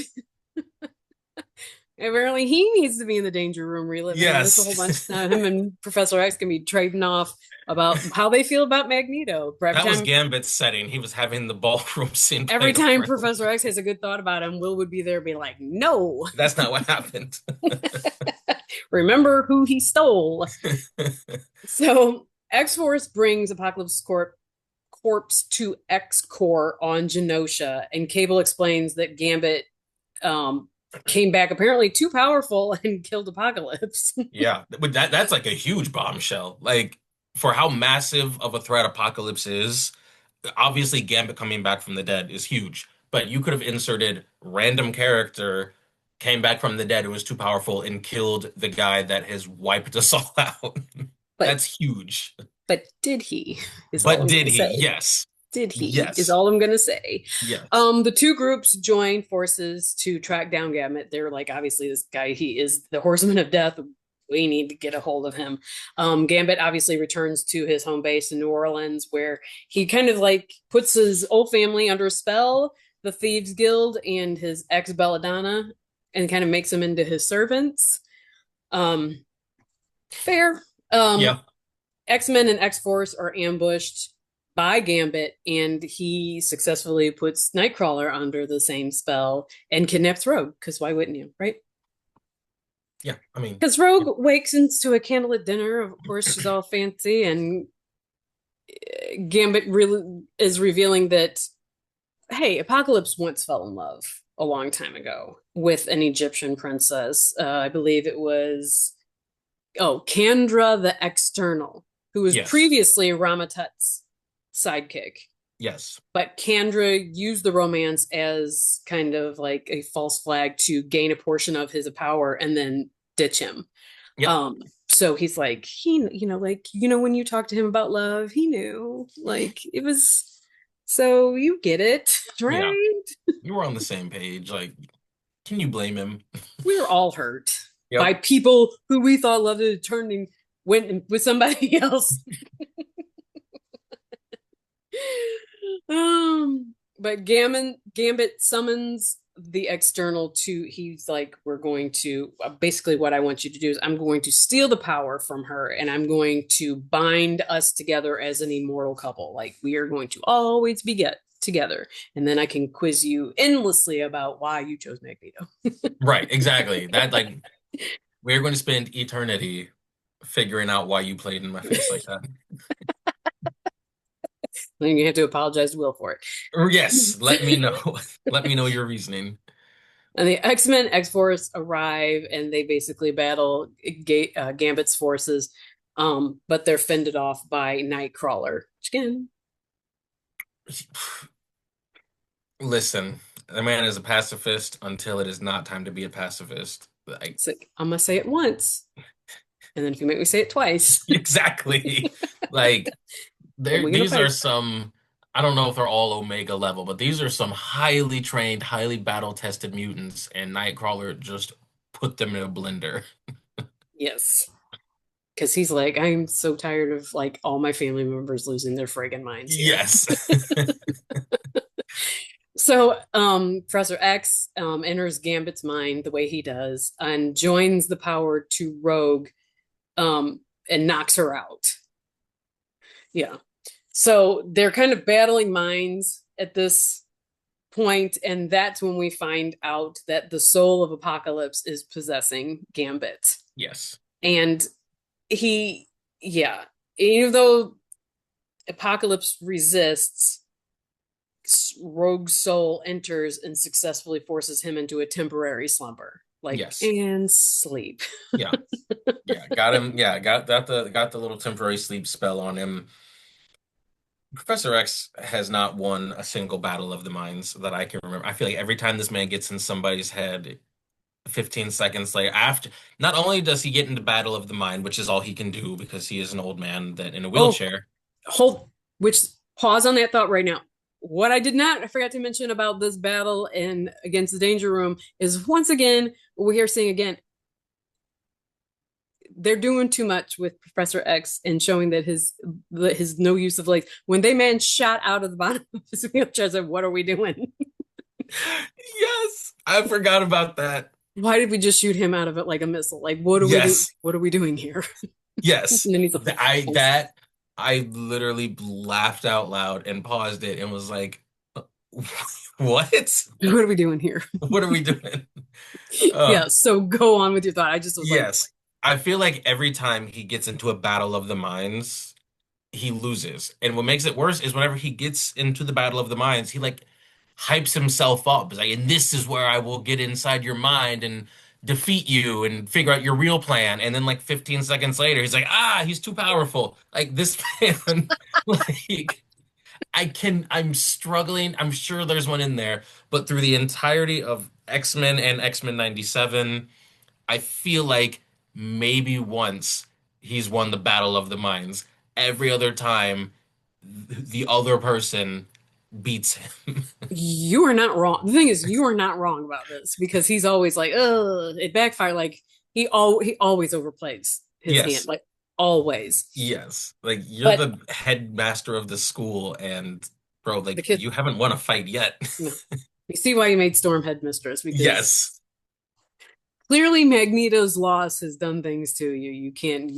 apparently he needs to be in the danger room reliving this a whole bunch Yes. of time. Him and Professor X can be trading off about how they feel about Magneto. For That was Gambit's setting. He was having the ballroom scene every played time over him. Professor X has a good thought about him, Will would be there, be like, "No, That's not what happened. remember who he stole." So X Force brings Apocalypse Corpse to X-Corp on Genosha, and Cable explains that Gambit um, came back apparently too powerful and killed Apocalypse. Yeah, but that's like a huge bombshell. Like for how massive of a threat Apocalypse is, obviously Gambit coming back from the dead is huge. But you could have inserted random character, came back from the dead, who was too powerful, and killed the guy that has wiped us all out. but That's huge. did he? Is all But I'm did gonna he? say. Yes. Did he? Is Yes. all I'm gonna say. Yes. The two groups join forces to track down Gambit. They're like, obviously, this guy, he is the Horseman of Death. We need to get a hold of him. Gambit obviously returns to his home base in New Orleans, where he kind of like puts his old family under a spell, the Thieves Guild and his ex Belladonna, and kind of makes them into his servants. Um, fair. Yeah. X-Men and X-Force are ambushed by Gambit, and he successfully puts Nightcrawler under the same spell and kidnaps Rogue, because why wouldn't you, right? Yeah. I mean, Because Rogue wakes into a candlelit dinner. Of course, she's all fancy, and Gambit really is revealing that, hey, Apocalypse once fell in love a long time ago with an Egyptian princess. I believe it was, Kandra the External, who was yes. previously Ramatut's sidekick. Yes. But Kandra used the romance as kind of like a false flag to gain a portion of his power and then ditch him. Yep. Um, so he's like, when you talk to him about love, he knew, like, it was, so you get it, Yeah. right? You were on the same page. Like, can you blame him? We were all hurt by Yep. people who we thought loved it, turning went with somebody else. But Gambit summons the external to, he's like, we're going to, basically what I want you to do is I'm going to steal the power from her, and I'm going to bind us together as an immortal couple. Like, we are going to always be together, and then I can quiz you endlessly about why you chose Magneto. Right. Exactly. That like we're going to spend eternity figuring out why you played in my face like that. Then you have to apologize to Will for it. Or yes, let me know. Let me know your reasoning. And the X-Men X-Force arrive and they basically battle Gambit's forces, but they're fended off by Nightcrawler. Which again, Listen, the man is a pacifist until it is not time to be a pacifist. Like, it's like, I'm gonna say it once, and then if you make me say it twice, exactly. Like, then we're gonna these are fight. some, I don't know if they're all Omega level, but these are some highly trained, highly battle-tested mutants, and Nightcrawler just put them in a blender. Yes. Because he's like, I'm so tired of like all my family members losing their friggin' minds here. Yes. So Professor X enters Gambit's mind the way he does and joins the power to Rogue and knocks her out. Yeah. So they're kind of battling minds at this point, and that's when we find out that the soul of Apocalypse is possessing Gambit. Yes. And he, yeah, even though Apocalypse resists, Rogue's soul enters and successfully forces him into a temporary slumber, like Yes. and sleep. Yeah. Yeah. Got him. Yeah. Got the little temporary sleep spell on him. Professor X has not won a single battle of the minds that I can remember. I feel like every time this man gets in somebody's head, 15 seconds later, after not only does he get into battle of the mind, which is all he can do because he is an old man that in a Oh, wheelchair. hold, which pause on that thought right now. What I forgot to mention about this battle and against the Danger Room is once again, what we're here seeing again, they're doing too much with Professor X and showing that his no use of legs. When they man shot out of the bottom of his wheelchair, I said, "What are we doing? Yes, I forgot about that. Why did we just shoot him out of it like a missile? Like, what are we do? Yes, What are we doing here?" And yes. then he's like, Th- I that I literally laughed out loud and paused it and was like, "What? "What are we doing here?" What are we doing?" Yeah. So go on with your thought. I just was like, Yes. I feel like every time he gets into a battle of the minds, he loses. And what makes it worse is whenever he gets into the battle of the minds, he like hypes himself up. He's like, and this is where I will get inside your mind and defeat you and figure out your real plan. And then like 15 seconds later, he's like, he's too powerful. Like this man, like I'm struggling. I'm sure there's one in there, but through the entirety of X-Men and X-Men 97. I feel like maybe once he's won the Battle of the Minds. Every other time, the other person beats him. you are not wrong. The thing is, you are not wrong about this because he's always like, "Oh, it backfired." Like he always overplays his hand, Yes, like always. yes. Like you're But the headmaster of the school, and bro, the like kid, you haven't won a fight yet. no, you see why you made Storm headmistress because Yes. clearly Magneto's loss has done things to you. You can't.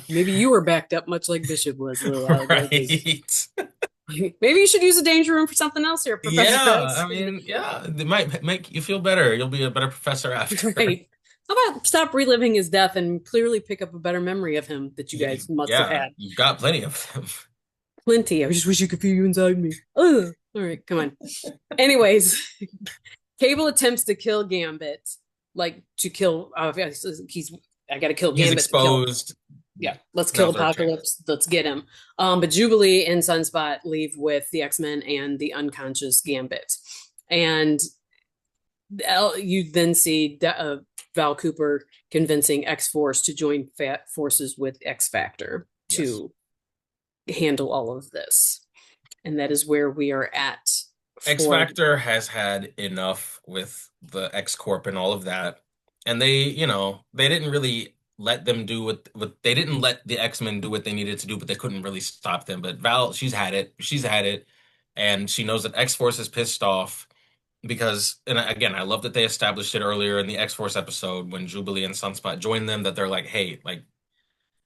Maybe you were backed up much like Bishop was a little while ago. Because Right. maybe you should use a danger room for something else here, Professor Yeah, X. I mean, yeah, it might make you feel better. You'll be a better professor after. Right. How about stop reliving his death and clearly pick up a better memory of him that you Yeah, guys must have yeah, had? you've got plenty of them. Plenty. I just wish you could feel you inside me. Ugh. All right, come on. Anyways, Cable attempts to kill Gambit, like to kill. He's. I got to kill He's Gambit to kill. exposed. Yeah, let's kill Now's our chance. Apocalypse. Let's get him. But Jubilee and Sunspot leave with the X-Men and the unconscious Gambit, and you then see Val Cooper convincing X-Force to join forces with X-Factor Yes. to handle all of this. And that is where we are at X for Factor has had enough with the X-Corp and all of that. And they didn't really let them do what they didn't let the X-Men do what they needed to do, but they couldn't really stop them. But Val, she's had it. She's had it. And she knows that X-Force is pissed off because, and again, I love that they established it earlier in the X-Force episode when Jubilee and Sunspot joined them, that they're like, hey, like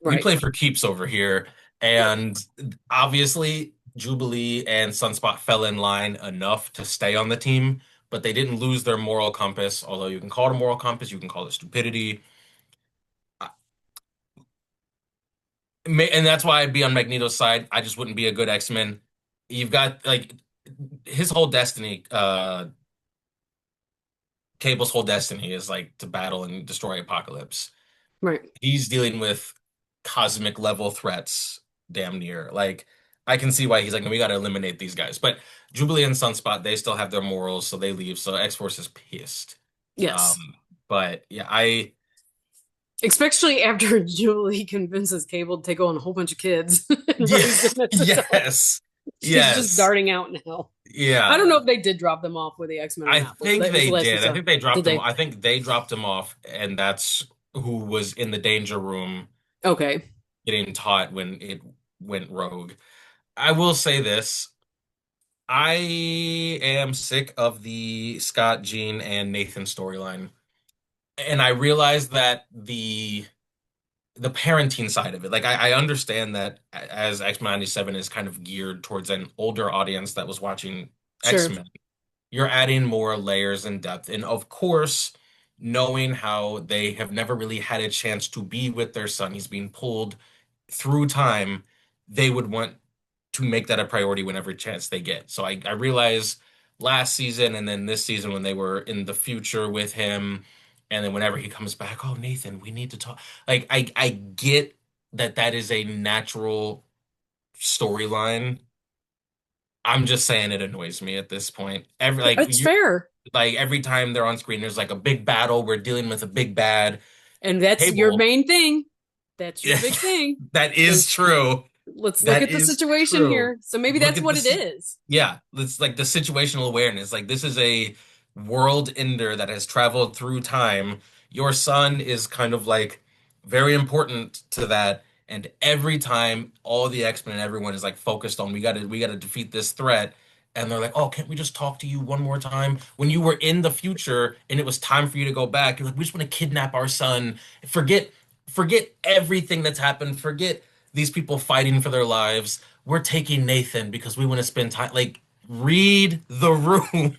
we right. play for keeps over here. Yep. And obviously, Jubilee and Sunspot fell in line enough to stay on the team, but they didn't lose their moral compass. Although you can call it a moral compass, you can call it stupidity. And that's why I'd be on Magneto's side. I just wouldn't be a good X-Men. you've got like his whole destiny, Cable's whole destiny is like to battle and destroy Apocalypse. Right. He's dealing with cosmic level threats, damn near. Like, I can see why he's like, we got to eliminate these guys. But Jubilee and Sunspot, they still have their morals, so they leave. So X-Force is pissed. Um, Yes. but yeah, I Especially after Julie convinces Cable to take on a whole bunch of kids and yeah, raise them as adults. yes, She's just yes, darting out now. I don't know yeah. if they did drop them off with the X-Men or I not, but think that was they the last we did. I saw. think they Did dropped him. they? I think they dropped him off, and that's who was in the danger room Okay. getting taught when it went rogue. I will say this. I am sick of the Scott, Jean, and Nathan storyline. And I realize that the parenting side of it, like I understand that as X-Men 97 is kind of geared towards an older audience that was watching Sure. X-Men, you're adding more layers and depth. And of course, knowing how they have never really had a chance to be with their son, he's being pulled through time, they would want to make that a priority whenever chance they get. So I realize last season and then this season when they were in the future with him, and then whenever he comes back, oh Nathan, we need to talk. Like I get that that is a natural storyline. I'm just saying it annoys me at this point. It's fair. Like every time they're on screen, there's like a big battle. We're dealing with a big bad And that's your Cable. main thing. That's your big thing. That is Is true. let's look That at the is situation true. here. So maybe Look that's at what it this. is. Yeah, it's like the situational awareness. Like this is a world ender that has traveled through time. Your son is kind of like very important to that. And every time all the X-Men and everyone is like focused on we gotta defeat this threat. And they're like, oh, can't we just talk to you one more time? When you were in the future and it was time for you to go back, you're like, we just want to kidnap our son. Forget, forget everything that's happened. Forget these people fighting for their lives. We're taking Nathan because we want to spend time. Like, read the room.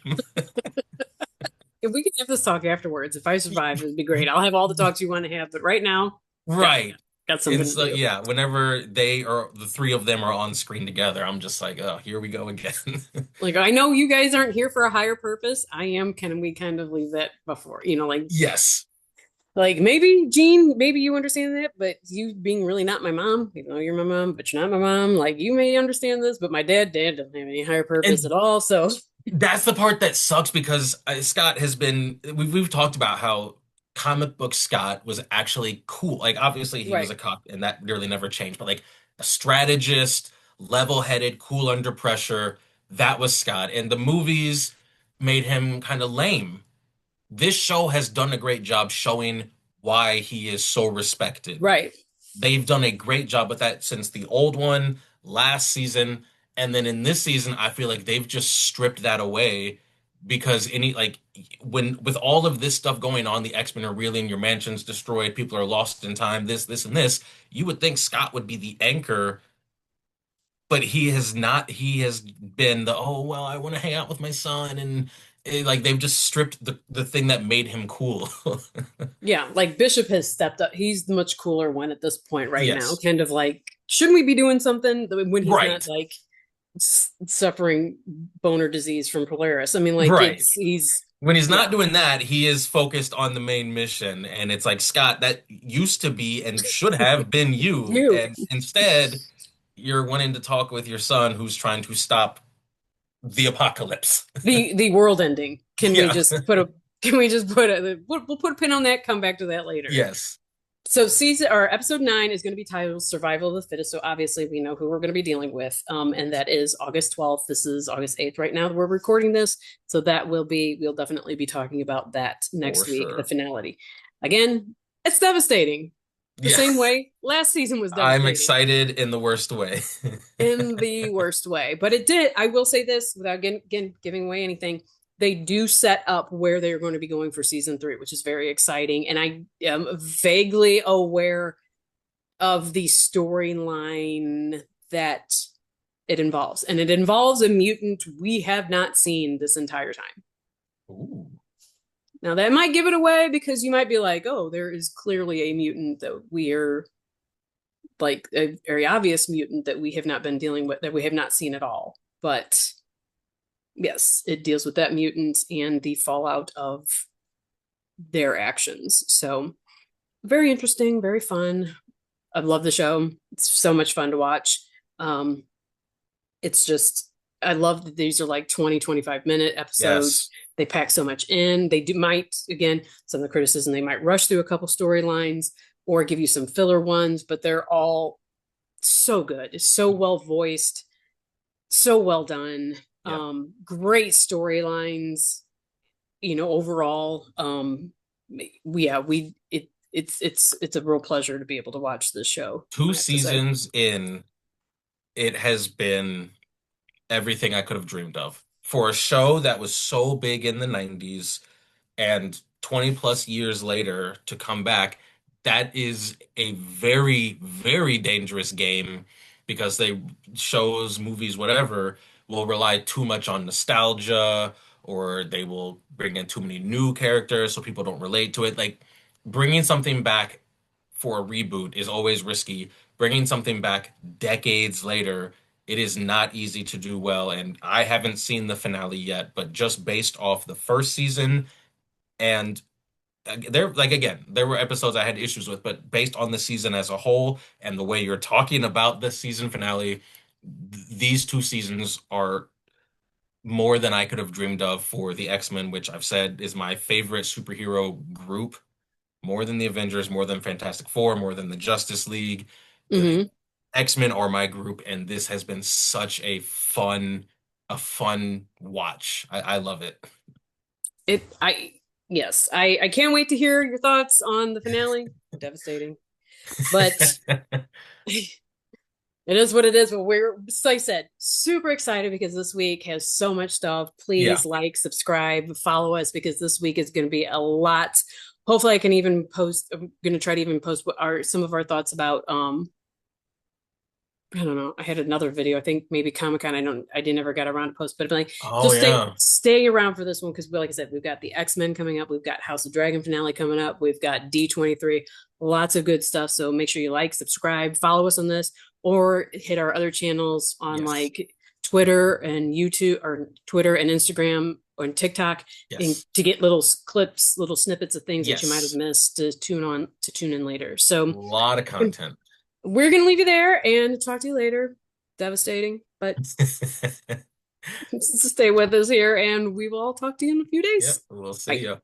If we can have this talk afterwards, if I survive, it'd be great. I'll have all the talks you want to have, but right now, got Right. got And something to so, do. yeah, whenever they or the three of them are on screen together, I'm just like, oh, here we go again. Like I know you guys aren't here for a higher purpose. I am. Can we kind of leave that before? Yes. Like maybe Jean, maybe you understand that, but you being really not my mom, even though you're my mom, but you're not my mom. Like you may understand this, but my dad doesn't have any higher purpose at And all. So that's the part that sucks because Scott has been, we've talked about how comic book Scott was actually cool. Like, obviously, he was right, a cop and that really never changed, but like a strategist, level-headed, cool under pressure, that was Scott. And the movies made him kind of lame. This show has done a great job showing why he is so respected. right. They've done a great job with that since the old one, last season, and then in this season, I feel like they've just stripped that away because any like when with all of this stuff going on, the X-Men are reeling, your mansion's destroyed, people are lost in time, this, and this. You would think Scott would be the anchor, but he has not. He has been the, oh well, I want to hang out with my son, and like they've just stripped the thing that made him cool. Yeah, like Bishop has stepped up. He's the much cooler one at this point right now. Yes. Kind of like, shouldn't we be doing something when he's not Right. like suffering boner disease from Polaris? I mean, like Right. it's he's When he's not yeah, doing that, he is focused on the main mission. And it's like, Scott, that used to be and should have been you. you And instead, you're wanting to talk with your son who's trying to stop the apocalypse. the world ending. Can we Yeah. just put a can we just put a we'll put a pin on that, come back to that later. Yes. So season or episode 9 is going to be titled Survival of the Fittest. So obviously we know who we're going to be dealing with. And that is August 12th. This is August 8th right now that we're recording this. So we'll definitely be talking about that For next week, the sure. finality. Again, it's devastating. The Yeah. same way last season was I'm devastating excited in the worst way. in the worst way. But it did, I will say this without again giving away anything. They do set up where they're going to be going for season 3, which is very exciting. And I am vaguely aware of the storyline that it involves. And it involves a mutant we have not seen this entire time. Ooh. Now, that might give it away because you might be like, oh, there is clearly a mutant that we are like a very obvious mutant that we have not been dealing with, that we have not seen at all. But yes, it deals with that mutant and the fallout of their actions. So very interesting, very fun. I love the show. It's so much fun to watch. Um, it's just, I love that these are like 20-25 minute episodes. Yes. They pack so much in. They do might, again, some of the criticism, they might rush through a couple storylines or give you some filler ones, but they're all so good. It's so well voiced, so well done. Yeah. Great storylines, overall. Yeah, it's a real pleasure to be able to watch this show, Two I have to say. seasons in, it has been everything I could have dreamed of. For a show that was so big in the 90s and 20 plus years later to come back, that is a very, very dangerous game because they shows, movies, whatever, will rely too much on nostalgia or they will bring in too many new characters so people don't relate to it. Like bringing something back for a reboot is always risky. Bringing something back decades later, it is not easy to do well. And I haven't seen the finale yet, but just based off the first season and there, like again, there were episodes I had issues with, but based on the season as a whole and the way you're talking about the season finale, these two seasons are more than I could have dreamed of for the X-Men, which I've said is my favorite superhero group, more than the Avengers, more than Fantastic Four, more than the Justice League. Uh, Hmm. X-Men are my group, and this has been such a fun watch. I love it. It I Yes, I can't wait to hear your thoughts on the finale. Devastating. But it is what it is. But we're, like I said, super excited because this week has so much stuff. Yeah. Please like, subscribe, follow us because this week is going to be a lot. Hopefully, I can even post. I'm going to try to even post what our some of our thoughts about I don't know. I had another video. I think maybe Comic Con. I didn't ever got around to post, but I'm like, Oh just yeah. stay around for this one because, like I said, we've got the X-Men coming up. We've got House of Dragon finale coming up. We've got D23. Lots of good stuff. So make sure you like, subscribe, follow us on this, or hit our other channels on Yes. like Twitter and YouTube, or Twitter and Instagram or TikTok, and Yes. to get little clips, little snippets of things that you might have Yes. missed to tune in later. A So lot of content. we're going to leave you there and talk to you later. Devastating, but stay with us here and we will all talk to you in a few Yep, days. we'll see Bye. you.